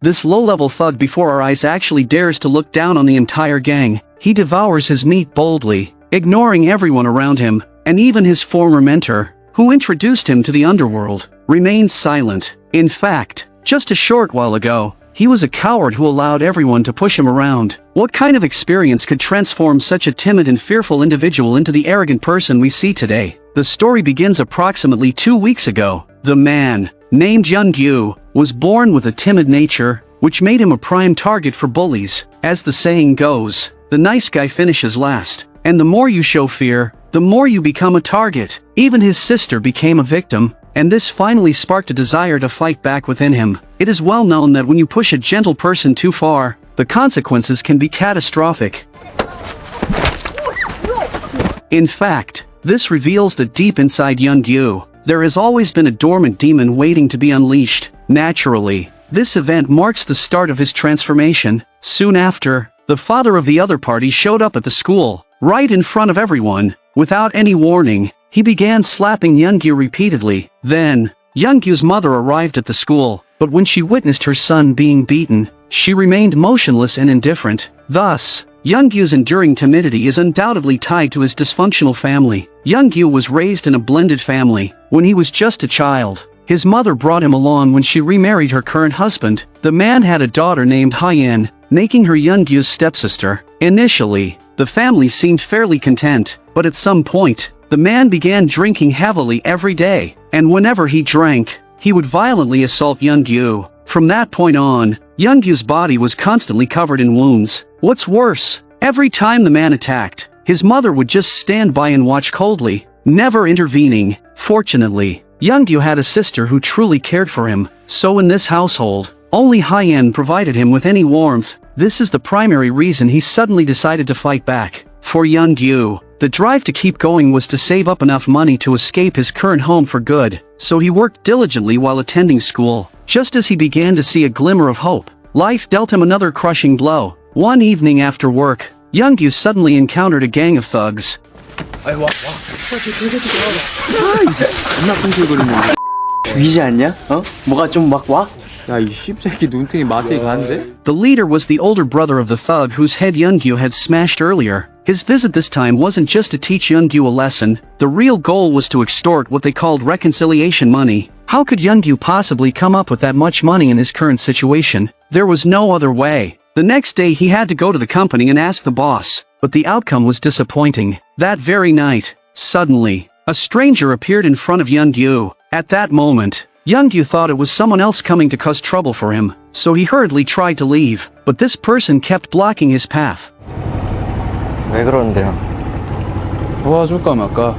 This low-level thug before our eyes actually dares to look down on the entire gang. He devours his meat boldly, ignoring everyone around him, and even his former mentor, who introduced him to the underworld, remains silent. In fact, just a short while ago, he was a coward who allowed everyone to push him around. What kind of experience could transform such a timid and fearful individual into the arrogant person we see today? The story begins approximately 2 weeks ago. The man, named Yeon-gyu, was born with a timid nature, which made him a prime target for bullies. As the saying goes, the nice guy finishes last, and the more you show fear, the more you become a target. Even his sister became a victim, and this finally sparked a desire to fight back within him. It is well known that when you push a gentle person too far, the consequences can be catastrophic. In fact, this reveals that deep inside Yeon-gyu, there has always been a dormant demon waiting to be unleashed. Naturally, this event marks the start of his transformation. Soon after, the father of the other party showed up at the school, right in front of everyone. Without any warning, he began slapping Yeon-gyu repeatedly. Then, Yeon-gyu's mother arrived at the school, but when she witnessed her son being beaten, she remained motionless and indifferent. Thus, Yeon-gyu's enduring timidity is undoubtedly tied to his dysfunctional family. Yeon-gyu was raised in a blended family. When he was just a child, his mother brought him along when she remarried her current husband. The man had a daughter named Chi-geon, making her Yeon-gyu's stepsister. Initially, the family seemed fairly content, but at some point, the man began drinking heavily every day, and whenever he drank, he would violently assault Yeon-gyu. From that point on, Yeon-gyu's body was constantly covered in wounds. What's worse, every time the man attacked, his mother would just stand by and watch coldly, never intervening. Fortunately, Yeon-gyu had a sister who truly cared for him, so in this household, only Chi-geon provided him with any warmth. This is the primary reason he suddenly decided to fight back. For Yeon-gyu, the drive to keep going was to save up enough money to escape his current home for good, so he worked diligently while attending school. Just as he began to see a glimmer of hope, life dealt him another crushing blow. One evening after work, Yeon-gyu suddenly encountered a gang of thugs. 죽이지 않냐? 어? 뭐가 좀 막 와? 야, 이 씹새끼 눈탱이 마트에 가는데? The leader was the older brother of the thug whose head Yeon-gyu had smashed earlier. His visit this time wasn't just to teach Yeon-gyu a lesson. The real goal was to extort what they called reconciliation money. How could Yeon-gyu possibly come up with that much money in his current situation? There was no other way. The next day he had to go to the company and ask the boss, but the outcome was disappointing. That very night, suddenly, a stranger appeared in front of Yeon-gyu. At that moment, Yeon-gyu thought it was someone else coming to cause trouble for him, so he hurriedly tried to leave, but this person kept blocking his path. 왜 그러는데요? 도와줄까 말까?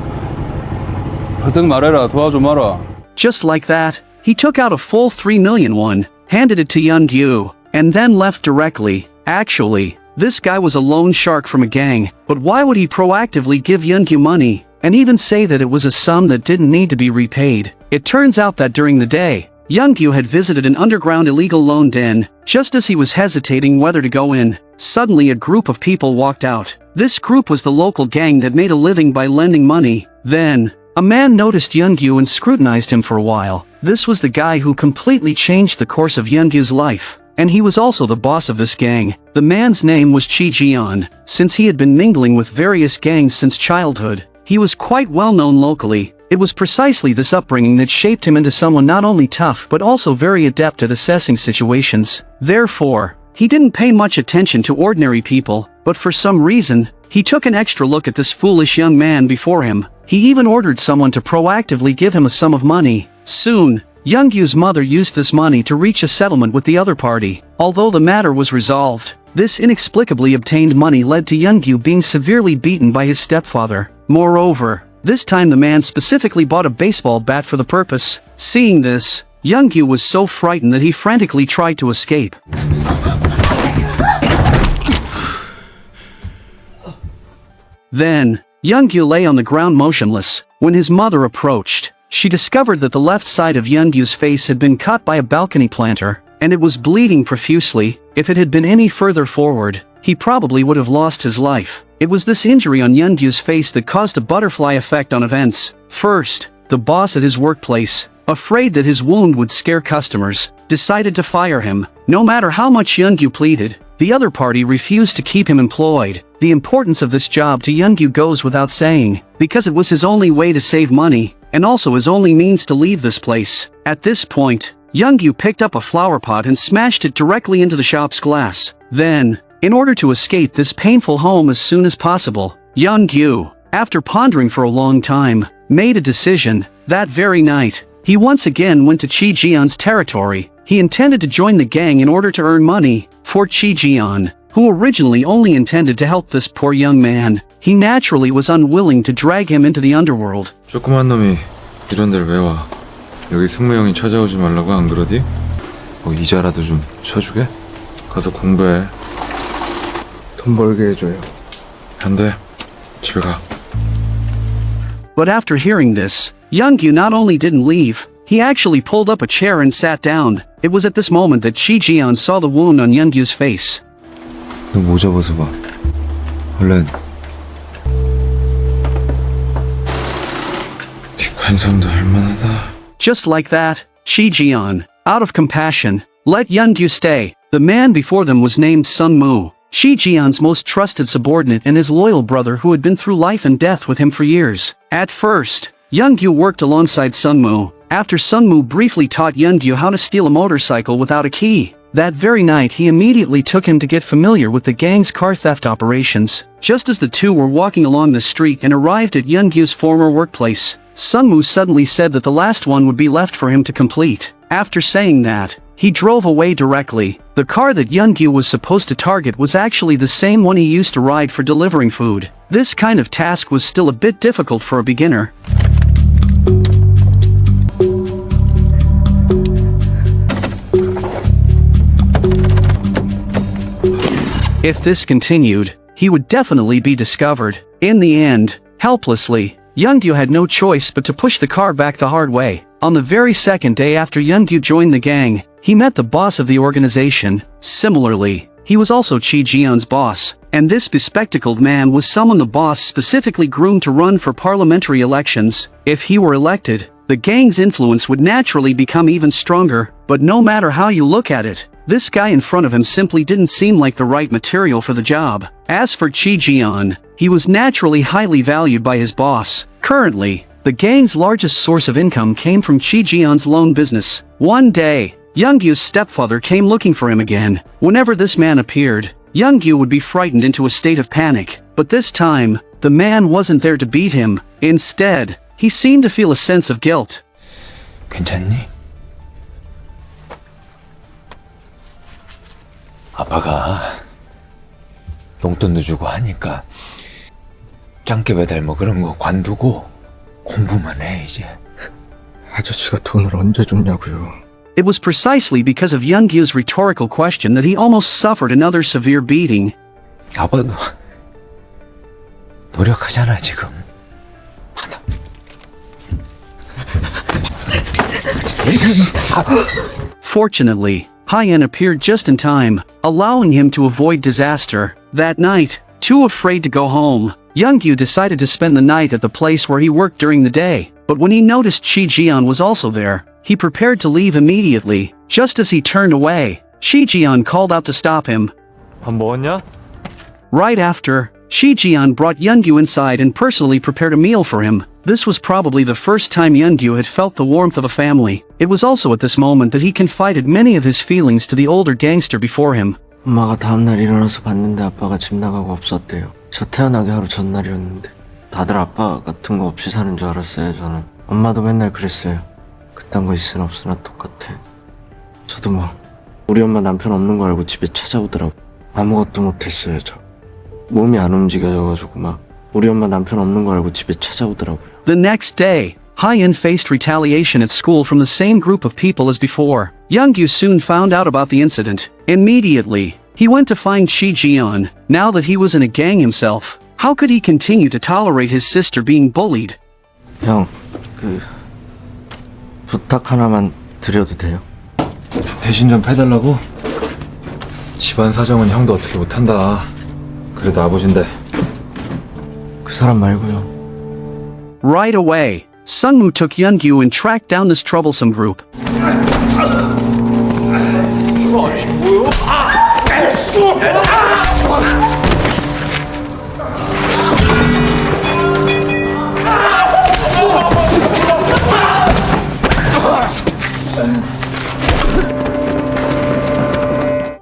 버뜩 말해라, 도와줘 마라. Just like that, he took out a full 3 million won, handed it to Yeon-gyu, and then left directly. Actually, this guy was a loan shark from a gang, but why would he proactively give Yeon-gyu money, and even say that it was a sum that didn't need to be repaid? It turns out that during the day, Yeon-gyu had visited an underground illegal loan den. Just as he was hesitating whether to go in, suddenly a group of people walked out. This group was the local gang that made a living by lending money. Then, a man noticed Yeon-gyu and scrutinized him for a while. This was the guy who completely changed the course of Yeon-gyu's life, and he was also the boss of this gang. The man's name was Chi-geon. Since he had been mingling with various gangs since childhood, he was quite well known locally. It was precisely this upbringing that shaped him into someone not only tough but also very adept at assessing situations. Therefore, he didn't pay much attention to ordinary people, but for some reason, he took an extra look at this foolish young man before him. He even ordered someone to proactively give him a sum of money. Soon, Yeon-gyu's mother used this money to reach a settlement with the other party. Although the matter was resolved, this inexplicably obtained money led to Yeon-gyu being severely beaten by his stepfather. Moreover, this time the man specifically bought a baseball bat for the purpose. Seeing this, Yeon-gyu was so frightened that he frantically tried to escape. Then, Yeon-gyu lay on the ground motionless. When his mother approached, she discovered that the left side of Yeon-gyu's face had been cut by a balcony planter, and it was bleeding profusely. If it had been any further forward, he probably would have lost his life. It was this injury on Yeon-gyu's face that caused a butterfly effect on events. First, the boss at his workplace, afraid that his wound would scare customers, decided to fire him. No matter how much Yeon-gyu pleaded, the other party refused to keep him employed. The importance of this job to Yeon-gyu goes without saying, because it was his only way to save money, and also his only means to leave this place. At this point, Yeon-gyu picked up a flower pot and smashed it directly into the shop's glass. Then, in order to escape this painful home as soon as possible, Yeon-gyu, after pondering for a long time, made a decision. That very night, he once again went to Chi-geon's territory. He intended to join the gang in order to earn money. For Chi-geon, who originally only intended to help this poor young man, he naturally was unwilling to drag him into the underworld. 조그만 놈이 이런 데를 왜 와? 여기 승무 형이 찾아오지 말라고 안 그러디? 뭐 이자라도 좀 쳐주게? 가서 공부해. 돈 벌게 해줘요. 안 돼. 집에 가. But after hearing this, Yeon-gyu not only didn't leave, he actually pulled up a chair and sat down. It was at this moment that Chi-geon saw the wound on Yeon-gyu's face. 너 모자 벗어봐. 얼른. 네 관상도 할만하다. Just like that, Chi-geon, out of compassion, let Yeon-gyu stay. The man before them was named Sun-moo, Chi-geon's most trusted subordinate and his loyal brother who had been through life and death with him for years. At first, Yeon-gyu worked alongside Sun-moo. After Sun-moo briefly taught Yeon-gyu how to steal a motorcycle without a key, that very night he immediately took him to get familiar with the gang's car theft operations. Just as the two were walking along the street and arrived at Yeon-gyu's former workplace, Sun-moo suddenly said that the last one would be left for him to complete. After saying that, he drove away directly. The car that Yeon-gyu was supposed to target was actually the same one he used to ride for delivering food. This kind of task was still a bit difficult for a beginner. If this continued, he would definitely be discovered. In the end, helplessly, Yeon-gyu had no choice but to push the car back the hard way. On the very second day after Yeon-gyu joined the gang, he met the boss of the organization. Similarly, he was also Chi-geon's boss, and this bespectacled man was someone the boss specifically groomed to run for parliamentary elections. If he were elected, the gang's influence would naturally become even stronger, but no matter how you look at it, this guy in front of him simply didn't seem like the right material for the job. As for Chi-geon, he was naturally highly valued by his boss. Currently, the gang's largest source of income came from Chi-geon's loan business. One day, Yeon-gyu's stepfather came looking for him again. Whenever this man appeared, Yeon-gyu would be frightened into a state of panic. But this time, the man wasn't there to beat him. Instead, he seemed to feel a sense of guilt. 괜찮니? 아빠가 용돈도 주고 하니까 짱깨 배달 뭐 그런 거 관두고 공부만 해 이제. 아저씨가 돈을 언제 줬냐고요. It was precisely because of Yeon-gyu's rhetorical question that he almost suffered another severe beating. 아빠도 노력하잖아 지금. Fortunately, Hyeon appeared just in time, allowing him to avoid disaster. That night, too afraid to go home, Yeon-gyu decided to spend the night at the place where he worked during the day. But when he noticed Chi-geon was also there, he prepared to leave immediately. Just as he turned away, Chi-geon called out to stop him. 밥 먹었냐? Right after, Chi-geon brought Yeon-gyu inside and personally prepared a meal for him. This was probably the first time Yeon-gyu had felt the warmth of a family. It was also at this moment that he confided many of his feelings to the older gangster before him. 엄마가 다음날 일어나서 봤는데 아빠가 집 나가고 없었대요. 저 태어나기 하루 전날이었는데 다들 아빠 같은 거 없이 사는 줄 알았어요. 저는 엄마도 맨날 그랬어요. 그딴 거 있으나 없으나 똑같아. 저도 뭐 우리 엄마 남편 없는 거 알고 집에 찾아오더라고. 아무것도 못했어요. 저 몸이 안 움직여져가지고 막 우리 엄마 남편 없는 거 알고 집에 찾아오더라고요. The next day, Hyeon faced retaliation at school from the same group of people as before. Yeon-gyu soon found out about the incident. Immediately, he went to find Chi-geon. Now that he was in a gang himself, how could he continue to tolerate his sister being bullied? 형, 부탁 하나만 드려도 돼요? 대신 좀 해달라고? 집안 사정은 형도 어떻게 못한다. 그래도 아버진데. 그 사람 말고요. Right away, Sungmoo took Yeon-gyu and tracked down this troublesome group.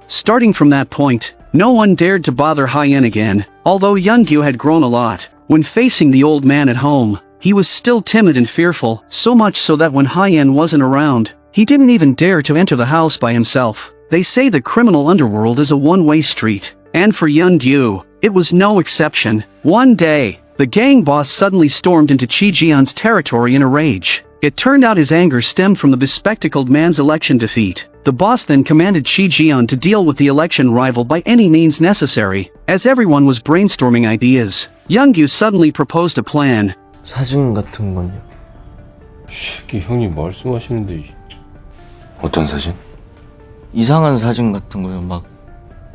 Starting from that point, no one dared to bother Hyen again, although Yeon-gyu had grown a lot. When facing the old man at home, he was still timid and fearful, so much so that when Hyen wasn't around, he didn't even dare to enter the house by himself. They say the criminal underworld is a one-way street, and for Yeon-gyu, it was no exception. One day, the gang boss suddenly stormed into Chi-geon's territory in a rage. It turned out his anger stemmed from the bespectacled man's election defeat. The boss then commanded Chi-geon to deal with the election rival by any means necessary. As everyone was brainstorming ideas, Yeon-gyu suddenly proposed a plan. 사진 같은 건요? 새끼 형님 말씀하시는데 어떤 사진? 이상한 사진 같은 거요. 막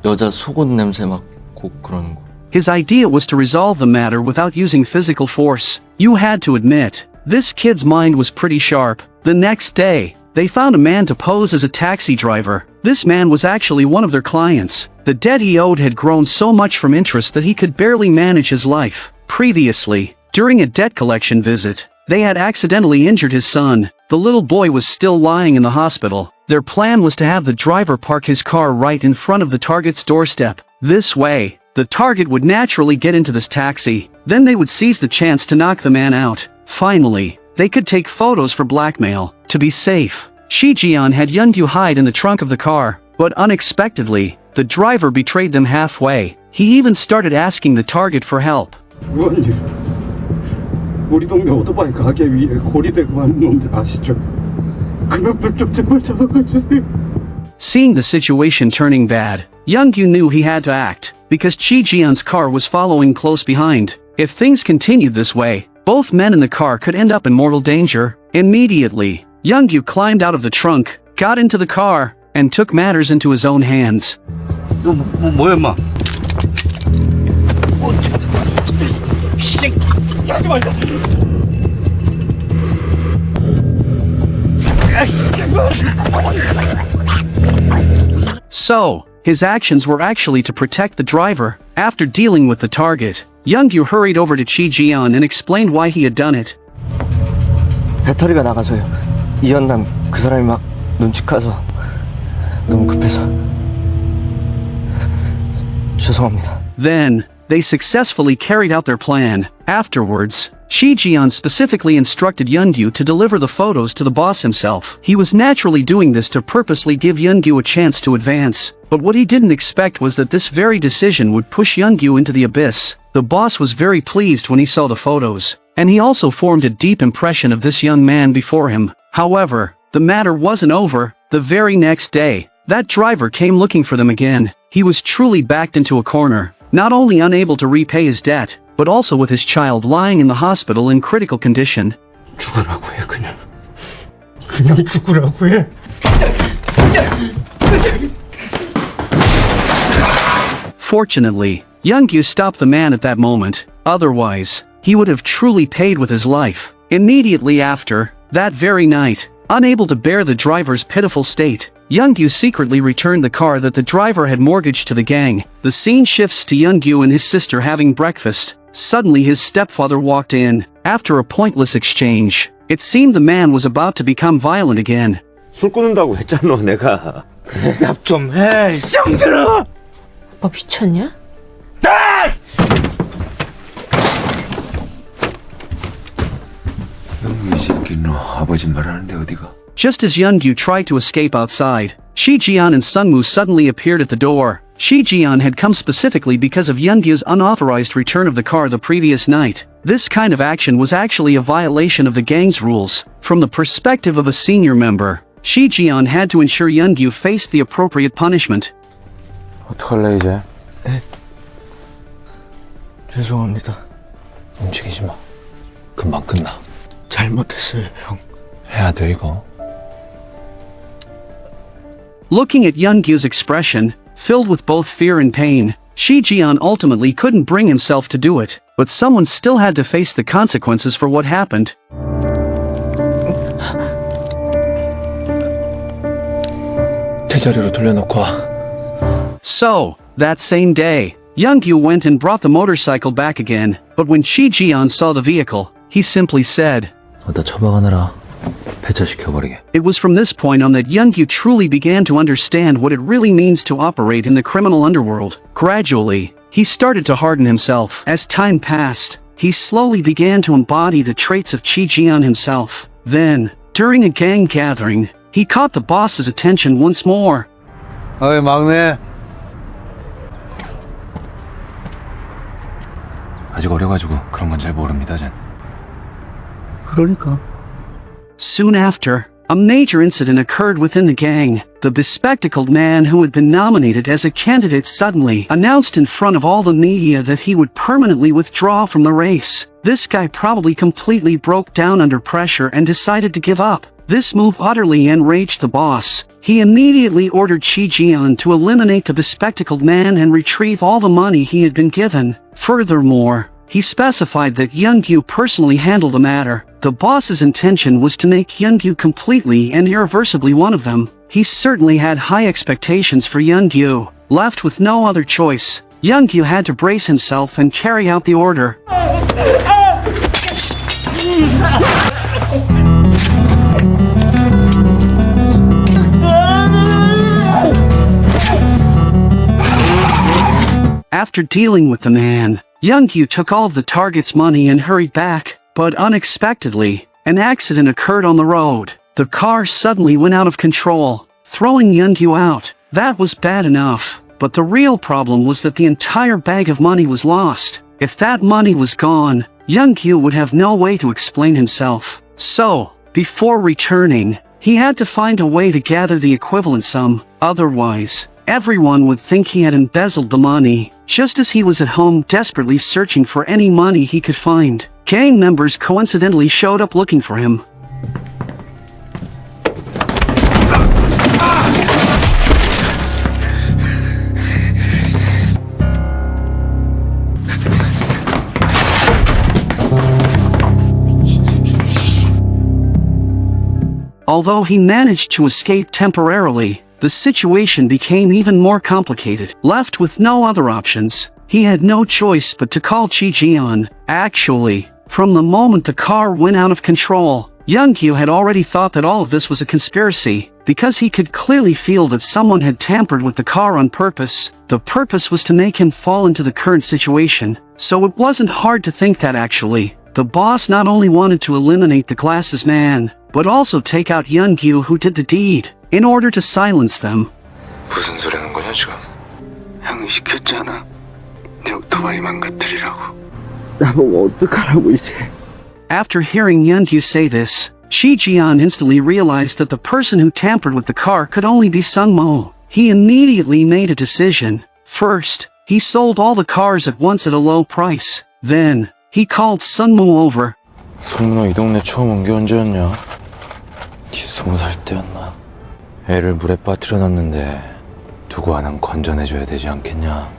여자 속옷 냄새 맡고 그러는 거. His idea was to resolve the matter without using physical force. You had to admit, this kid's mind was pretty sharp. The next day, they found a man to pose as a taxi driver. This man was actually one of their clients. The debt he owed had grown so much from interest that he could barely manage his life. Previously, during a debt collection visit, they had accidentally injured his son. The little boy was still lying in the hospital. Their plan was to have the driver park his car right in front of the target's doorstep. This way, the target would naturally get into this taxi. Then they would seize the chance to knock the man out. Finally, they could take photos for blackmail. To be safe, Chi-geon had Yeon-gyu hide in the trunk of the car, but unexpectedly, the driver betrayed them halfway. He even started asking the target for help. 의원님, 우리 동네 오토바이 가게 위에 고리대고 하는 놈들 아시죠? 그놈들 좀 제발 잡아가 주세요. Seeing the situation turning bad, Yeon-gyu knew he had to act, because Chi-geon's car was following close behind. If things continued this way, both men in the car could end up in mortal danger. Immediately, Yeon-gyu climbed out of the trunk, got into the car, and took matters into his own hands. 뭐야 임마? So, his actions were actually to protect the driver. After dealing with the target, Yeon-gyu hurried over to Chi-geon and explained why he had done it. 배터리가 나가서요. 이연남 그 사람이 막 눈치까서 너무 급해서 죄송합니다. Then, they successfully carried out their plan. Afterwards, Chi-geon specifically instructed Yeon-gyu to deliver the photos to the boss himself. He was naturally doing this to purposely give Yeon-gyu a chance to advance. But what he didn't expect was that this very decision would push Yeon-gyu into the abyss. The boss was very pleased when he saw the photos, and he also formed a deep impression of this young man before him. However, the matter wasn't over. The very next day, that driver came looking for them again. He was truly backed into a corner, not only unable to repay his debt, but also with his child lying in the hospital in critical condition. 죽으라고 해 그냥. 그냥 죽으라고 해. Fortunately, Yeon-gyu stopped the man at that moment. Otherwise, he would have truly paid with his life. Immediately after, that very night, unable to bear the driver's pitiful state, Yeon-gyu secretly returned the car that the driver had mortgaged to the gang. The scene shifts to Yeon-gyu and his sister having breakfast. Suddenly his stepfather walked in. After a pointless exchange, it seemed the man was about to become violent again. 술 끊는다고 했잖아 내가. 대답 좀 해, 형들아. 아빠 미쳤냐? 이 새끼 너 아버지 말하는데 어디가? Just as Yeon-gyu tried to escape outside, Chi-geon and Sungmu suddenly appeared at the door. Chi-geon had come specifically because of Yeon-gyu's unauthorized return of the car the previous night. This kind of action was actually a violation of the gang's rules. From the perspective of a senior member, Chi-geon had to ensure Yeon-gyu faced the appropriate punishment. 어떡할래 이제? 죄송합니다. 움직이지 마. 금방 끝나. 잘못했어요, 형. 해야 돼 이거. Looking at Yeon-gyu's expression, filled with both fear and pain, Chi-geon ultimately couldn't bring himself to do it, but someone still had to face the consequences for what happened. 제자리로 돌려놓고 와. So, that same day, Yeon-gyu went and brought the motorcycle back again, but when Chi-geon saw the vehicle, he simply said, 어디다 처박아놔라. 폐차시켜버리게. It was from this point on that Yeon-gyu truly began to understand what it really means to operate in the criminal underworld. Gradually, he started to harden himself. As time passed, he slowly began to embody the traits of Chi-geon himself. Then, during a gang gathering, he caught the boss's attention once more. 어이 막내. 아직 어려가지고 그런 건 잘 모릅니다, 전. 그러니까. Soon after, a major incident occurred within the gang. The bespectacled man who had been nominated as a candidate suddenly announced in front of all the media that he would permanently withdraw from the race. This guy probably completely broke down under pressure and decided to give up. This move utterly enraged the boss. He immediately ordered Chi-geon to eliminate the bespectacled man and retrieve all the money he had been given. Furthermore, he specified that Yeon-gyu personally handle the matter. The boss's intention was to make Yeon-gyu completely and irreversibly one of them. He certainly had high expectations for Yeon-gyu. Left with no other choice, Yeon-gyu had to brace himself and carry out the order. After dealing with the man, Yeon-gyu took all of the target's money and hurried back, but unexpectedly, an accident occurred on the road. The car suddenly went out of control, throwing Yeon-gyu out. That was bad enough, but the real problem was that the entire bag of money was lost. If that money was gone, Yeon-gyu would have no way to explain himself. So, before returning, he had to find a way to gather the equivalent sum, otherwise, everyone would think he had embezzled the money, just as he was at home desperately searching for any money he could find. Gang members coincidentally showed up looking for him. Although he managed to escape temporarily, the situation became even more complicated. Left with no other options, he had no choice but to call Chi-geon. Actually, from the moment the car went out of control, Yeon-gyu had already thought that all of this was a conspiracy, because he could clearly feel that someone had tampered with the car on purpose. The purpose was to make him fall into the current situation, so it wasn't hard to think that actually, the boss not only wanted to eliminate the glasses man, but also take out Yeon-gyu who did the deed, in order to silence them. 무슨 소리 하는 거냐, 지금? 형이 시켰잖아. 내 오토바이 망가뜨리라고. 나보고 어떡하라고 이제. After hearing Yeon-gyu say this, Chi-geon instantly realized that the person who tampered with the car could only be Sung-mo. He immediately made a decision. First, he sold all the cars at once at a low price. Then, he called Sung-mo over. 승문아, 이 동네 처음 온 게 언제였냐? 네 20살 때였나? 애를 물에 빠뜨려 놨는데 누구 하나는 건져내줘야 되지 않겠냐?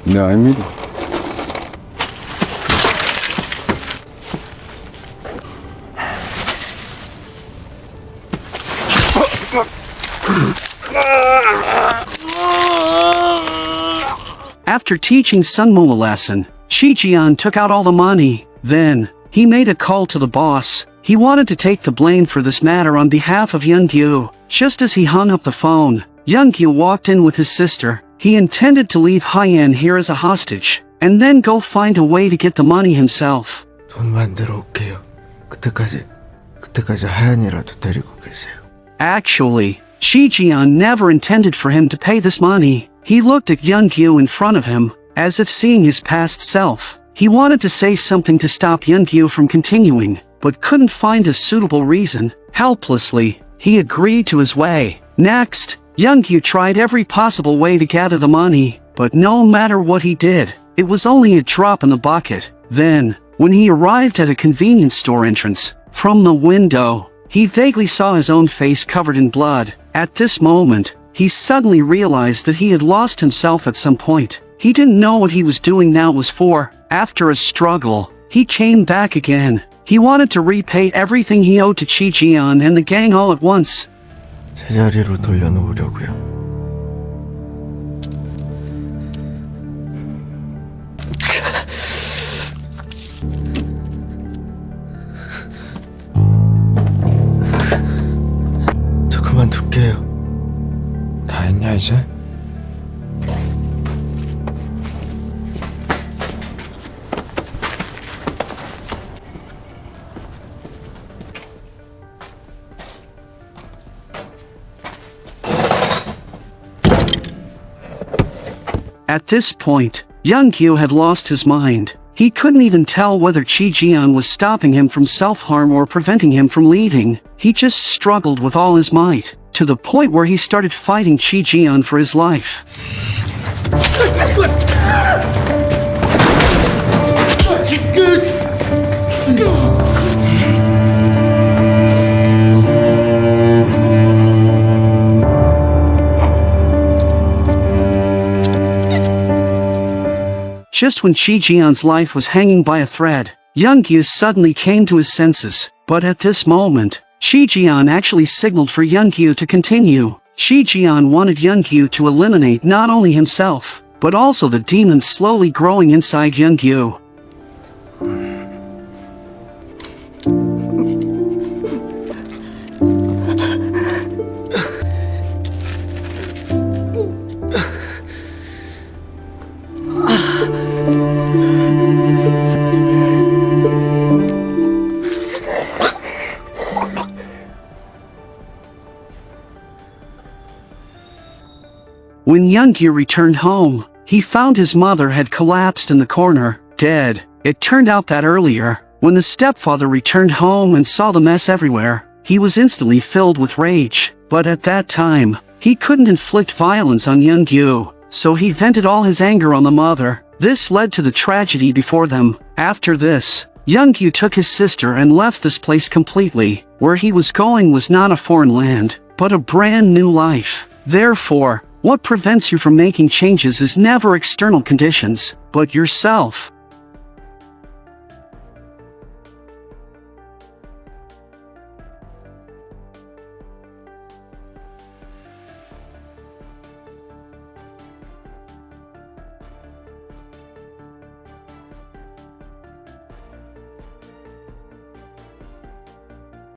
네, 아닙니다. After teaching Sung-mo a lesson, Chi-geon took out all the money. Then, he made a call to the boss. He wanted to take the blame for this matter on behalf of Yeon-gyu. Just as he hung up the phone, Yeon-gyu walked in with his sister. He intended to leave Hyeon here as a hostage, and then go find a way to get the money himself. 돈 만들어 올게요. 그때까지 하얀이라도 데리고 계세요. Actually, Chi-geon never intended for him to pay this money. He looked at Yeon-gyu in front of him, as if seeing his past self. He wanted to say something to stop Yeon-gyu from continuing, but couldn't find a suitable reason. Helplessly, he agreed to his way. Next, Yeon-gyu tried every possible way to gather the money, but no matter what he did, it was only a drop in the bucket. Then, when he arrived at a convenience store entrance, from the window, he vaguely saw his own face covered in blood. At this moment, he suddenly realized that he had lost himself at some point. He didn't know what he was doing now was for. After a struggle, he came back again. He wanted to repay everything he owed to Chi-geon and the gang all at once. 제자리로 돌려놓으려고요. 이제? At this point, Yeon-gyu had lost his mind. He couldn't even tell whether Chi-geon was stopping him from self-harm or preventing him from leaving. He just struggled with all his might, to the point where he started fighting Chi-geon for his life. Just when Chi-geon's life was hanging by a thread, Yeon-gyu suddenly came to his senses. But at this moment, Chi-geon actually signaled for Yeon-gyu to continue. Chi-geon wanted Yeon-gyu to eliminate not only himself, but also the demons slowly growing inside Yeon-gyu. When Yeon-gyu returned home, he found his mother had collapsed in the corner, dead. It turned out that earlier, when the stepfather returned home and saw the mess everywhere, he was instantly filled with rage. But at that time, he couldn't inflict violence on Yeon-gyu, so he vented all his anger on the mother. This led to the tragedy before them. After this, Yeon-gyu took his sister and left this place completely. Where he was going was not a foreign land, but a brand new life. Therefore, what prevents you from making changes is never external conditions, but yourself.